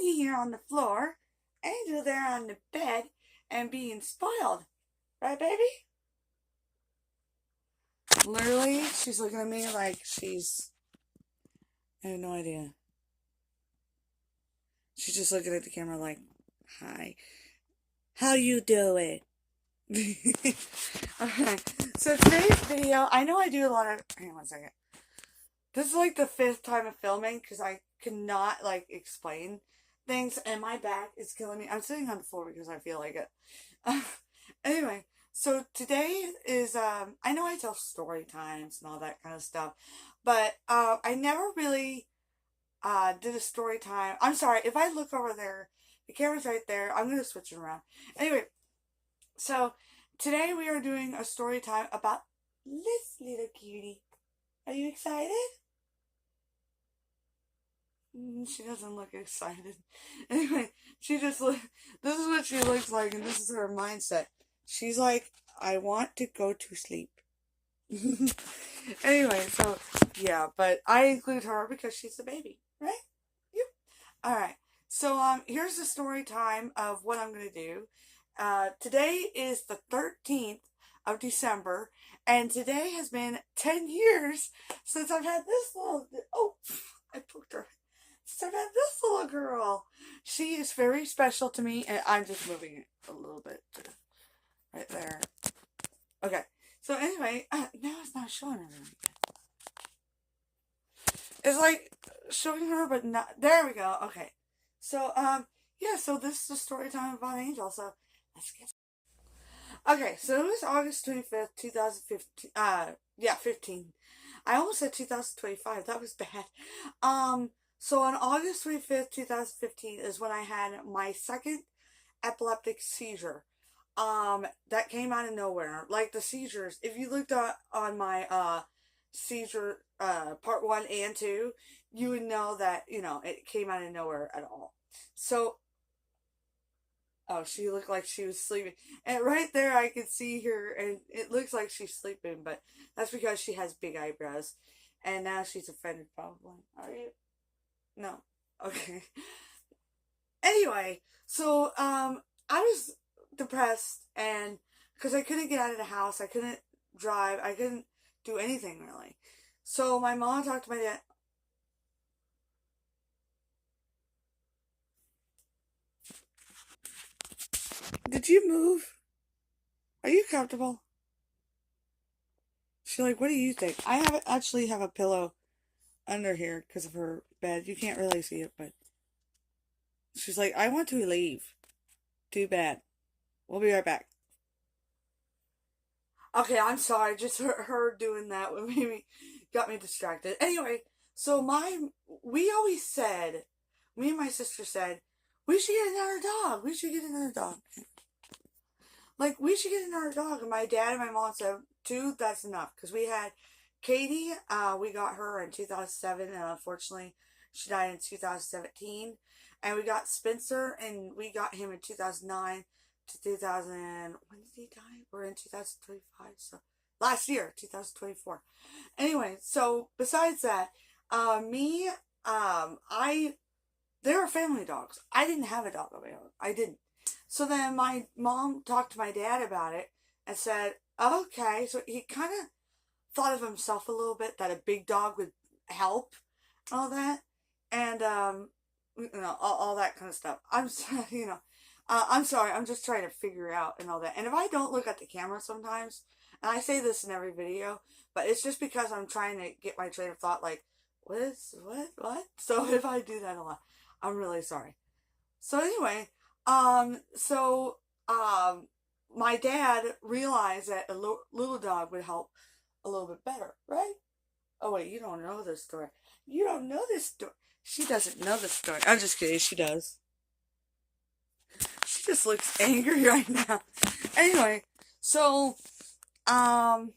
Katie here on the floor, Angel there on the bed, and being spoiled. Right, baby? Literally, she's looking at me like I have no idea. She's just looking at the camera like, hi. How you doing? Alright, so today's video, I know I do a lot of, hang on one second. This is like the 5th time of filming because I cannot like explain things and my back is killing me. I'm sitting on the floor because I feel like it. Anyway, so today is, I know I tell story times and all that kind of stuff, but I never really did a story time. I'm sorry, if I look over there, the camera's right there. I'm going to switch it around. Anyway, so today we are doing a story time about this little cutie. Are you excited? She doesn't look excited. Anyway, this is what she looks like, and this is her mindset. She's like, I want to go to sleep. Anyway, so, yeah, but I include her because she's the baby, right? Yep. Alright, so, here's the story time of what I'm going to do. Today is the 13th of December, and today has been 10 years since I've had this little, oh, I poked her. So that this little girl, she is very special to me, and I'm just moving it a little bit right there. Okay, so anyway, now it's not showing her again. It's like showing her, but not. There we go. Okay, so yeah. So this is the story time about Angel. So let's get. Okay, so it was August 25th, 2015. Yeah, 15. I almost said 2025. That was bad. So on August 25th, 2015 is when I had my second epileptic seizure. That came out of nowhere. Like the seizures, if you looked on my seizure part 1 and 2, you would know that, it came out of nowhere at all. So, oh, she looked like she was sleeping. And right there I could see her, and it looks like she's sleeping, but that's because she has big eyebrows. And now she's offended probably. Are you? No. Okay. Anyway, so I was depressed, and because I couldn't get out of the house, I couldn't drive, I couldn't do anything really. So my mom talked to my dad. Did you move? Are you comfortable? She's like, what do you think? Actually have a pillow under here because of her bed. You can't really see it, but she's like, I want to leave. Too bad. We'll be right back. Okay, I'm sorry. Just her doing that maybe got me distracted. Anyway, so we always said, me and my sister said, we should get another dog. We should get another dog. Like, we should get another dog. And my dad and my mom said, 2, that's enough. Because we had Katie, we got her in 2007, and unfortunately, she died in 2017. And we got Spencer, and we got him in 2009 to 2000. When did he die? We're in 2025, so last year, 2024. Anyway, so besides that, they were family dogs. I didn't have a dog of my own. I didn't. So then my mom talked to my dad about it and said, okay. So he kind of thought of himself a little bit that a big dog would help and all that. And, all that kind of stuff. I'm sorry. I'm just trying to figure out and all that. And if I don't look at the camera sometimes, and I say this in every video, but it's just because I'm trying to get my train of thought, like, what? So if I do that a lot, I'm really sorry. So anyway, so, my dad realized that a little dog would help a little bit better, right? Oh wait, you don't know this story. You don't know this story. She doesn't know this story. I'm just kidding, she does. She just looks angry right now. Anyway, so, okay, I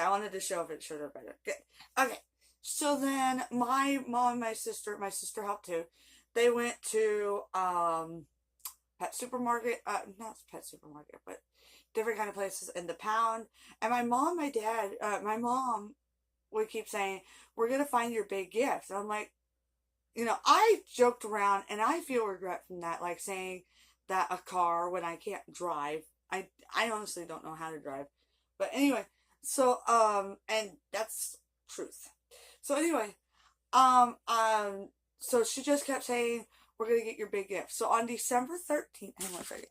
wanted to show if it showed her better. Good. Okay, so then my mom and my sister helped too. They went to, pet supermarket, not pet supermarket, but different kind of places in the pound. And my mom would keep saying, we're going to find your big gift. And I'm like, I joked around and I feel regret from that, like saying that a car when I can't drive. I honestly don't know how to drive. But anyway, so and that's truth. So anyway, um um so she just kept saying we're gonna get your big gift. So on December 13th, hang on a second.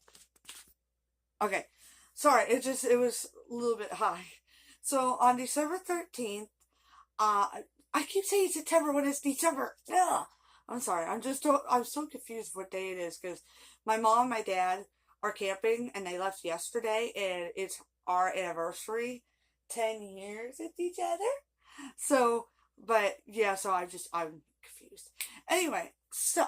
Okay. Sorry, it was a little bit high. So on December 13th, uh, I keep saying September when it's December. Ugh. I'm sorry. I'm so confused what day it is because my mom and my dad are camping and they left yesterday and it's our anniversary, 10 years with each other. So, but yeah, so I'm confused. Anyway, so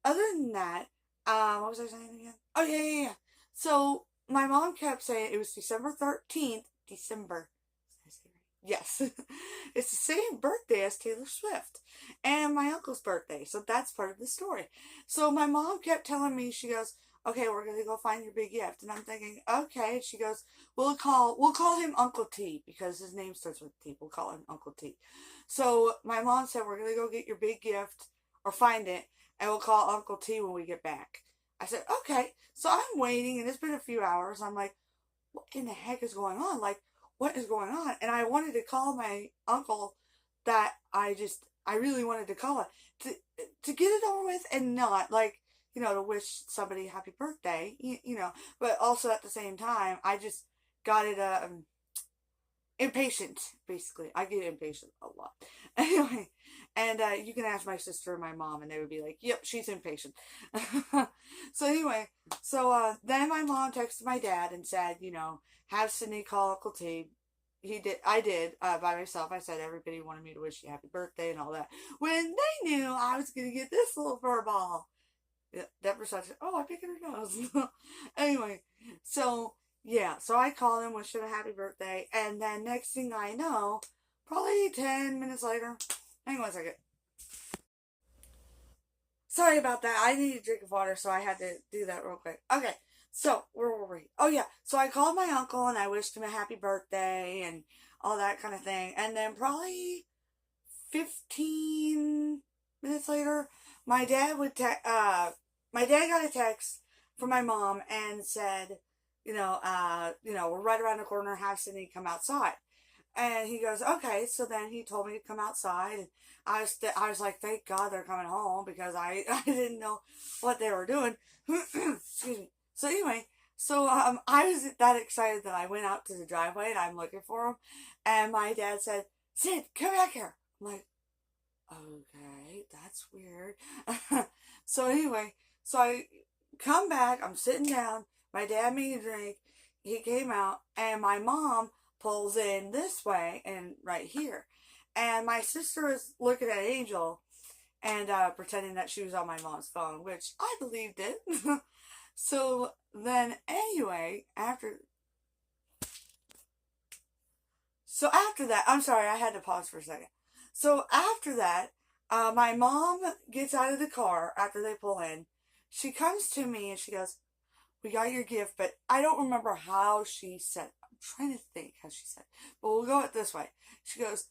other than that, what was I saying again? Oh yeah. So my mom kept saying it was December 13th. December. Yes. It's the same birthday as Taylor Swift and my uncle's birthday. So that's part of the story. So my mom kept telling me, she goes, okay, we're going to go find your big gift. And I'm thinking, okay. She goes, we'll call him Uncle T because his name starts with T. We'll call him Uncle T. So my mom said, we're going to go get your big gift or find it and we'll call Uncle T when we get back. I said, okay. So I'm waiting and it's been a few hours. I'm like, what in the heck is going on? Like, what is going on? And I wanted to call my uncle that I really wanted to call it to get it over with and not like, to wish somebody happy birthday, but also at the same time, I just got it, impatient, basically. I get impatient a lot. Anyway, and you can ask my sister and my mom, and they would be like, yep, she's impatient. So anyway, so then my mom texted my dad and said, have Sydney call Uncle T. I did, by myself. I said everybody wanted me to wish you happy birthday and all that. When they knew I was going to get this little fur ball. Deborah said, oh, I picked her nose. Anyway, so yeah, so I called him, wished him a happy birthday, and then next thing I know, probably 10 minutes later, hang on a second. Sorry about that. I need a drink of water, so I had to do that real quick. Okay, so where were we? Oh yeah, so I called my uncle and I wished him a happy birthday and all that kind of thing. And then probably 15 minutes later, my dad my dad got a text from my mom and said, we're right around the corner, have Sydney come outside. And he goes, okay. So then he told me to come outside, and I was like, thank God they're coming home because I didn't know what they were doing. Excuse me. So anyway, so I was that excited that I went out to the driveway and I'm looking for him, and my dad said, Sid, come back here. I'm like, okay, that's weird. So anyway, so I come back, I'm sitting down, my dad made a drink, he came out, and my mom pulls in this way and right here. And my sister is looking at Angel and pretending that she was on my mom's phone, which I believed it. So then anyway, after that, I'm sorry, I had to pause for a second. So after that, my mom gets out of the car after they pull in. She comes to me and she goes, we got your gift, but I don't remember how she said it. I'm trying to think how she said it, but we'll go it this way. She goes,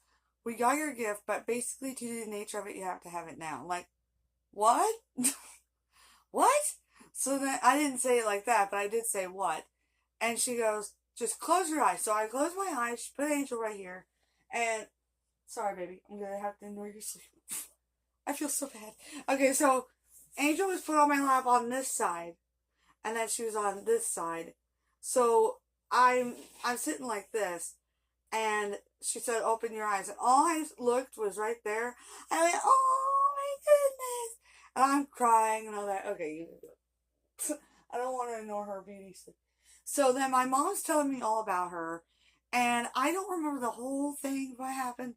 we got your gift, but basically due to the nature of it, you have to have it now. I'm like, what? What? So then I didn't say it like that, but I did say what. And she goes, just close your eyes. So I closed my eyes. She put Angel right here. And sorry, baby, I'm going to have to ignore your sleep. I feel so bad. Okay, so Angel was put on my lap on this side, and then she was on this side. So I'm sitting like this, and she said, open your eyes. And all I looked was right there. I went, oh my goodness. And I'm crying and all that. Okay, you can do it. I don't want to ignore her beauty sleep. So then my mom's telling me all about her, and I don't remember the whole thing, what happened,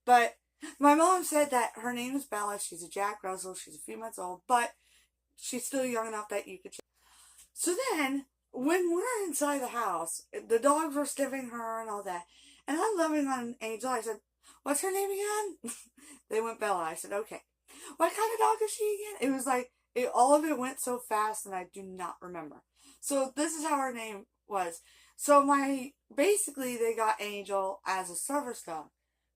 but my mom said that her name is Bella. She's a Jack Russell. She's a few months old, but she's still young enough that you could. So then, when we're inside the house, the dogs were sniffing her and all that, and I'm loving on Angel. I said, what's her name again? They went Bella. I said, okay. What kind of dog is she again? It was like, all of it went so fast and I do not remember. So this is how her name was. So basically they got Angel as a service dog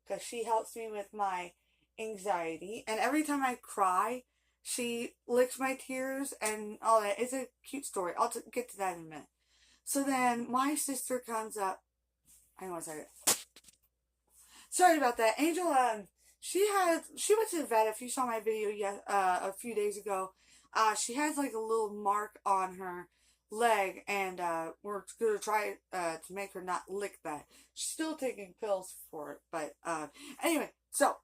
because she helps me with my anxiety, and every time I cry, she licks my tears and all that. It's a cute story. I'll get to that in a minute. So then my sister comes up. Hang on a second. Sorry about that. Angel, she went to the vet. If you saw my video a few days ago, she has like a little mark on her leg, and we're gonna try to make her not lick that. She's still taking pills for it, but anyway. So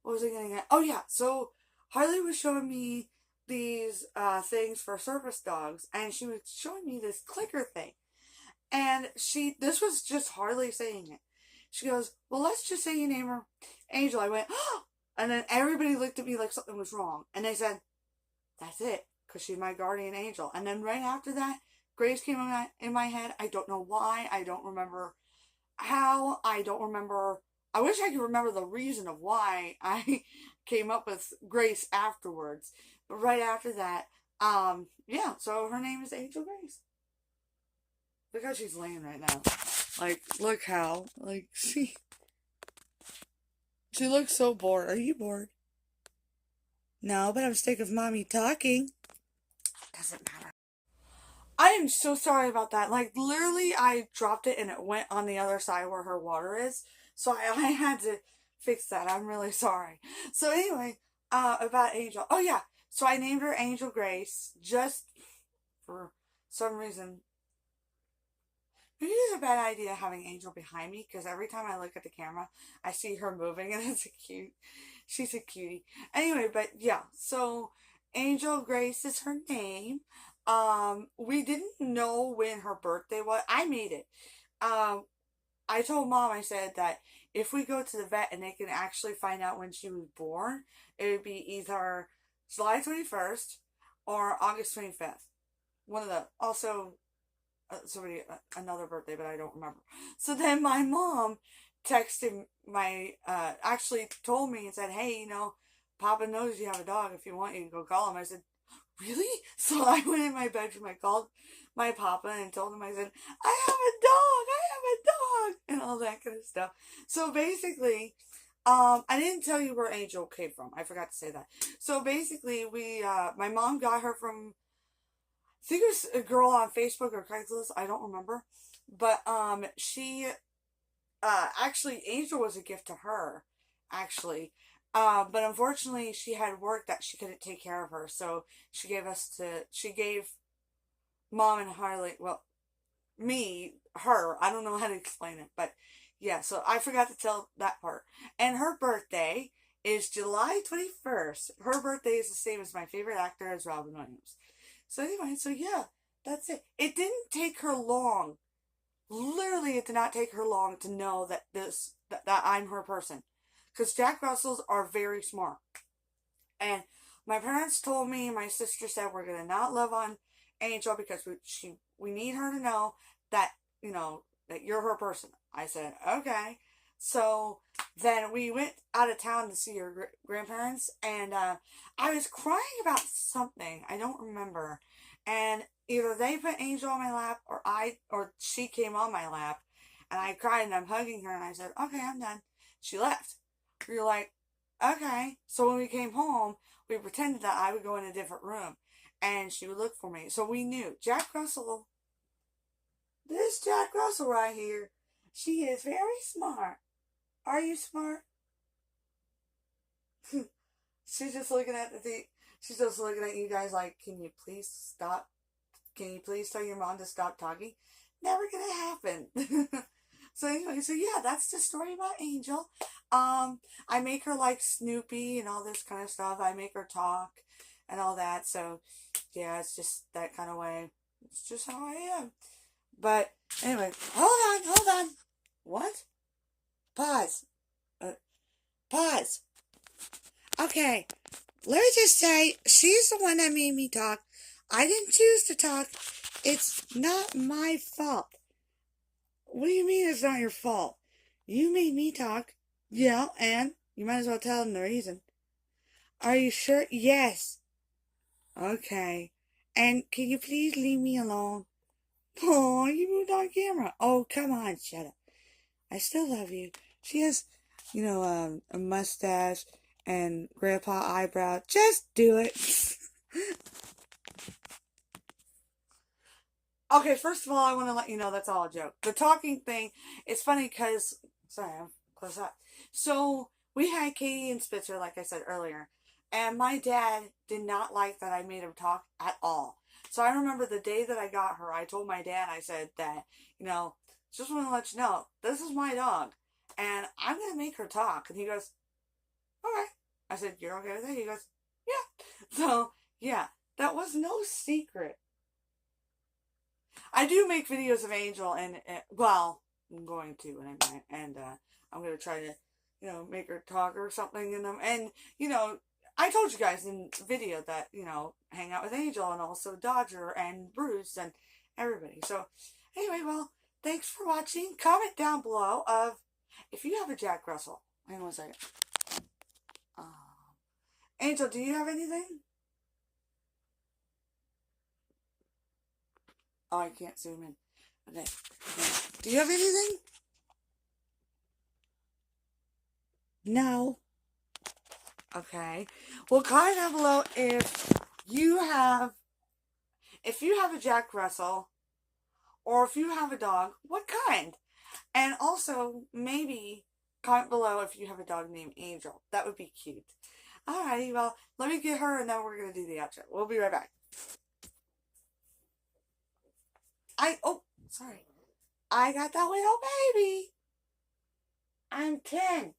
what was I getting at? Oh yeah. So Harley was showing me these things for service dogs, and she was showing me this clicker thing, and this was just Harley saying it. She goes, well, let's just say you name her Angel. I went, oh! And then everybody looked at me like something was wrong. And they said, that's it, because she's my guardian angel. And then right after that, Grace came in my head. I don't know why. I don't remember how. I don't remember. I wish I could remember the reason of why I came up with Grace afterwards. But right after that, yeah, so her name is Angel Grace. Look how she's laying right now. Like, look how. Like, she looks so bored. Are you bored? No, but I'm sick of mommy talking. Doesn't matter. I am so sorry about that. Like, literally, I dropped it and it went on the other side where her water is. So I had to fix that. I'm really sorry. So anyway, about Angel. Oh, yeah. So I named her Angel Grace just for some reason. Maybe it's a bad idea having Angel behind me, because every time I look at the camera, I see her moving, and she's a cutie. Anyway, but yeah, so Angel Grace is her name. We didn't know when her birthday was. I made it. I told Mom, I said that if we go to the vet and they can actually find out when she was born, it would be either July 21st or August 25th. One of the, also, another birthday, but I don't remember. So then my mom texted actually told me and said, hey, Papa knows you have a dog. If you want, you can go call him. I said, really? So I went in my bedroom, I called my Papa and told him, I said, I have a dog, and all that kind of stuff. So basically, I didn't tell you where Angel came from. I forgot to say that. So basically, my mom got her from, I think it was a girl on Facebook or Craigslist. I don't remember. But she actually, Angel was a gift to her, actually. But unfortunately, she had work that she couldn't take care of her, so she gave Mom and Harley, well, her. I don't know how to explain it, but yeah. So I forgot to tell that part. And her birthday is July 21st. Her birthday is the same as my favorite actor, as Robin Williams. So anyway, so yeah, that's it. It didn't take her long. Literally, it did not take her long to know that that I'm her person. Because Jack Russells are very smart. And my parents told me, my sister said, we're going to not love on Angel because we need her to know that, that you're her person. I said, okay. So then we went out of town to see her grandparents, and I was crying about something. I don't remember. And either they put Angel on my lap, or she came on my lap, and I cried, and I'm hugging her, and I said, okay, I'm done. She left. We were like, okay. So when we came home, we pretended that I would go in a different room, and she would look for me. So we knew Jack Russell. This Jack Russell right here. She is very smart. Are you smart? She's just looking at she's just looking at you guys like, can you please stop? Can you please tell your mom to stop talking? Never gonna happen. So anyway, so yeah, that's the story about Angel. I make her like Snoopy and all this kind of stuff. I make her talk and all that. So yeah, it's just that kind of way. It's just how I am. But anyway, hold on. What? Pause. Pause. Okay, let's just say she's the one that made me talk. I didn't choose to talk. It's not my fault. What do you mean it's not your fault? You made me talk. Yeah, and you might as well tell them the reason. Are you sure? Yes. Okay. And can you please leave me alone? Oh, you moved on camera. Oh, come on, shut up. I still love you. She has, a mustache and Grandpa Eyebrow. Just do it. Okay, first of all, I want to let you know that's all a joke. The talking thing, it's funny because, sorry, I'm close up. So, we had Katie and Spitzer, like I said earlier, and my dad did not like that I made him talk at all. So, I remember the day that I got her, I told my dad, I said that, just want to let you know, this is my dog, and I'm going to make her talk. And he goes, okay. I said, you're okay with that? He goes, yeah. So, yeah, that was no secret. I do make videos of Angel, and well, I'm going to, and I'm gonna try to, make her talk or something in them. And I told you guys in the video that hang out with Angel and also Dodger and Bruce and everybody. So anyway, well, thanks for watching. Comment down below of if you have a Jack Russell. Hang on 1 second. Angel, do you have anything? Oh, I can't zoom in. Okay. Do you have anything? No. Okay. Well, comment down below if you have a Jack Russell, or if you have a dog, what kind? And also, maybe comment below if you have a dog named Angel. That would be cute. Alrighty, well, let me get her and then we're going to do the outro. We'll be right back. Sorry. I got that little baby. I'm 10.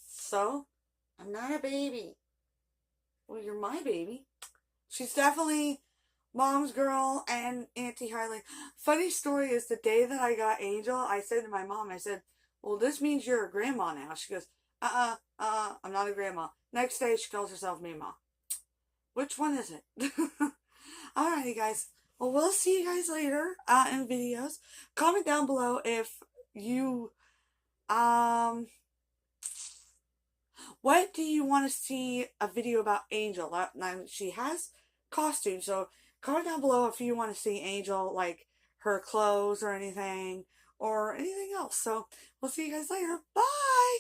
So, I'm not a baby. Well, you're my baby. She's definitely Mom's girl and Auntie Harley. Funny story is the day that I got Angel, I said to my mom, I said, well, this means you're a grandma now. She goes, I'm not a grandma. Next day, she calls herself Mima. Which one is it? Alrighty, guys. Well, we'll see you guys later in videos. Comment down below if you, what do you want to see a video about Angel? Now, she has costumes, so comment down below if you want to see Angel, like her clothes or anything else. So, we'll see you guys later. Bye!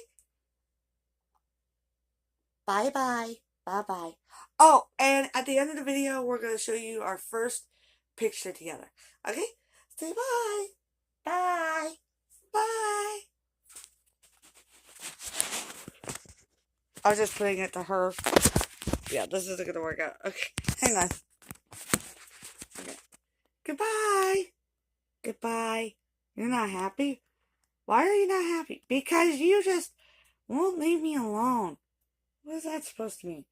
Bye-bye. Bye-bye. Oh, and at the end of the video, we're going to show you our first picture together. Okay? Say bye. Bye. Bye. I was just putting it to her. Yeah, this isn't going to work out. Okay, hang on. Okay. Goodbye. Goodbye. You're not happy? Why are you not happy? Because you just won't leave me alone. What is that supposed to mean?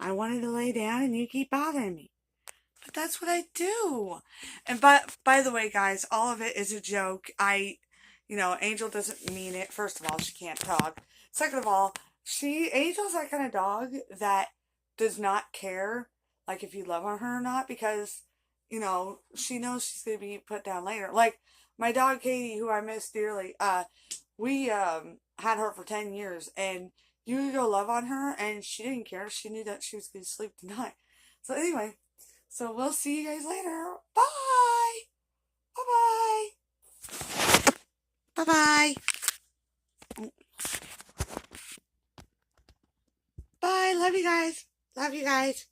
I wanted to lay down and you keep bothering me. But that's what I do. And by the way, guys, all of it is a joke. Angel doesn't mean it. First of all, she can't talk. Second of all, Angel's that kind of dog that does not care, like, if you love on her or not, because, she knows she's going to be put down later. Like, my dog Katie, who I miss dearly, we had her for 10 years, and you could go love on her, and she didn't care. She knew that she was going to sleep tonight. So anyway, so we'll see you guys later. Bye! Bye-bye! Bye-bye! Bye! Love you guys! Love you guys!